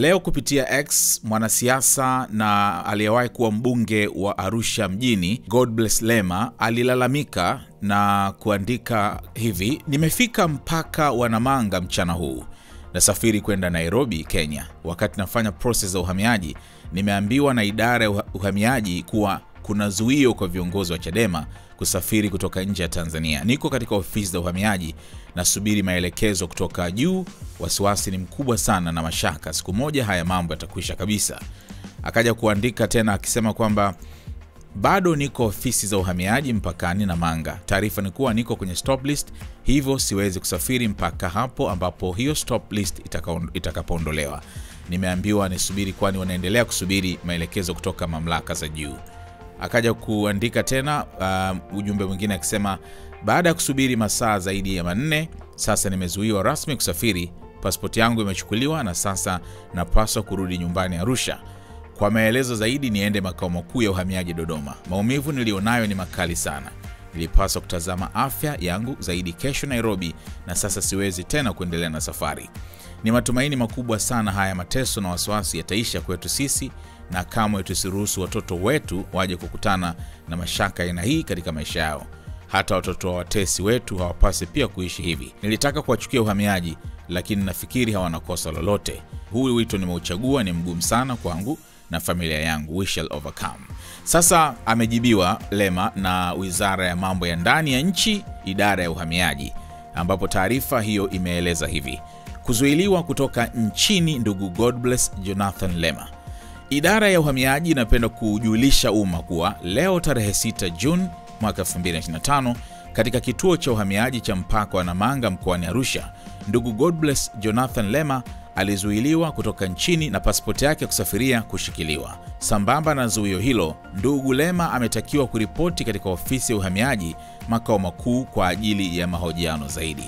Leo kupitia X, mwanasiasa na aliyewahi kuwa mbunge wa Arusha mjini, Godbless Lema, alilalamika na kuandika hivi: nimefika mpaka wa Namanga mchana huu. Nasafiri kwenda Nairobi, Kenya. Wakati nafanya process za uhamiaji, nimeambiwa na idara ya uhamiaji kuwa kuna zuio kwa viongozi wa Chadema kusafiri kutoka nje ya Tanzania. Niko katika ofisi za uhamiaji nasubiri maelekezo kutoka juu. Wasiwasi ni mkubwa sana na mashaka siku moja haya mambo yatakwisha kabisa. Akaja kuandika tena akisema kwamba bado niko ofisi za uhamiaji mpakani Namanga. Taarifa ni kuwa niko kwenye stop list, hivyo siwezi kusafiri mpaka hapo ambapo hiyo stop list itakapoondolewa. Nimeambiwa nisubiri kwani wanaendelea kusubiri maelekezo kutoka mamlaka za juu. Akaja kuandika tena ujumbe mwingine akisema baada ya kusubiri masaa zaidi ya 4, sasa nimezuiwa rasmi kusafiri. Pasipoti yangu imechukuliwa na sasa napaswa kurudi nyumbani Arusha. Kwa maelezo zaidi niende makao makuu ya uhamiaji Dodoma. Maumivu nilionayo ni makali sana. Nilipaswa kutazama afya yangu zaidi kesho Nairobi, na sasa siwezi tena kuendelea na safari. Ni matumaini makubwa sana haya mateso na wasiwasi yataisha kwetu sisi, na kamwe tusiruhusu watoto wetu waje kukutana na mashaka aina hii katika maisha yao. Hata watoto wa watesi wetu hawapasi pia kuishi hivi. Nilitaka kuwachukia uhamiaji, lakini nafikiri hawana kosa lolote. Huu wito nimeuchagua, ni mgumu sana kwangu na familia yangu. We shall overcome. Sasa amejibiwa Lema na Wizara ya Mambo ya Ndani ya Nchi, Idara ya Uhamiaji, ambapo taarifa hiyo imeeleza hivi: kuzuiliwa kutoka nchini ndugu Godbless Jonathan Lema. Idara ya Uhamiaji inapenda kujulisha umma kuwa leo tarehe 6 Juni mwaka 2025 katika kituo cha uhamiaji cha mpaka wa Namanga mkoani Arusha, ndugu Godbless Jonathan Lema alizuiliwa kutoka nchini na pasipoti yake kusafiria kushikiliwa. Sambamba na zuio hilo, ndugu Lema ametakiwa kuripoti katika ofisi ya uhamiaji makao makuu kwa ajili ya mahojiano zaidi.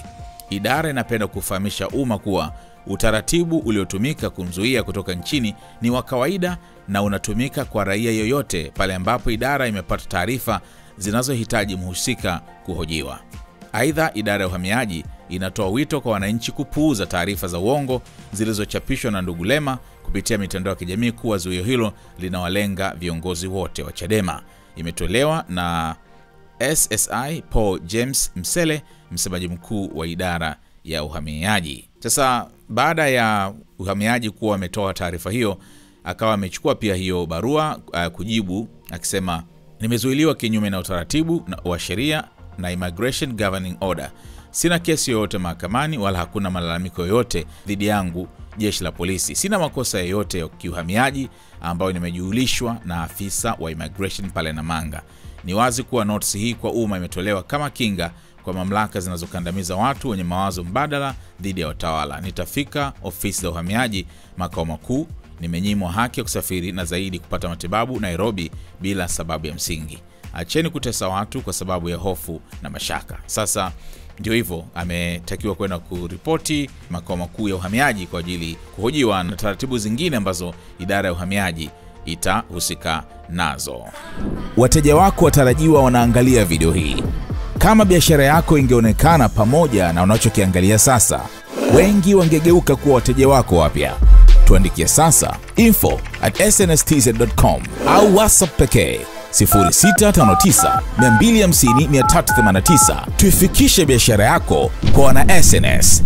Idara inapenda kufahamisha umma kuwa utaratibu uliotumika kumzuia kutoka nchini ni wa kawaida na unatumika kwa raia yoyote pale ambapo idara imepata taarifa zinazohitaji mhusika kuhojiwa. Aidha, idara ya uhamiaji inatoa wito kwa wananchi kupuuza taarifa za uongo zilizochapishwa na ndugu Lema kupitia mitandao ya kijamii kuwa zuio hilo linawalenga viongozi wote wa Chadema. Imetolewa na SSI Paul James Msele, msemaji mkuu wa idara ya uhamiaji. Sasa baada ya uhamiaji kuwa wametoa taarifa hiyo, akawa amechukua pia hiyo barua kujibu akisema, nimezuiliwa kinyume na utaratibu wa sheria na Immigration Governing Order. Sina kesi yoyote mahakamani wala hakuna malalamiko yoyote dhidi yangu jeshi la polisi. Sina makosa yoyote ya kiuhamiaji ambayo nimejulishwa na afisa wa immigration pale Namanga. Ni wazi kuwa notice hii kwa umma imetolewa kama kinga kwa mamlaka zinazokandamiza watu wenye mawazo mbadala dhidi ya watawala. Nitafika ofisi za uhamiaji makao makuu. Nimenyimwa haki ya kusafiri na zaidi kupata matibabu Nairobi bila sababu ya msingi. Acheni kutesa watu kwa sababu ya hofu na mashaka. Sasa ndio hivyo, ametakiwa kwenda kuripoti makao makuu ya uhamiaji kwa ajili kuhojiwa na taratibu zingine ambazo idara ya uhamiaji itahusika nazo. Wateja wako watarajiwa wanaangalia video hii. Kama biashara yako ingeonekana pamoja na unachokiangalia sasa, wengi wangegeuka kuwa wateja wako wapya. Tuandikie sasa info@snstz.com au WhatsApp pekee 0659 250 389. Tuifikishe biashara yako kwa wana SNS.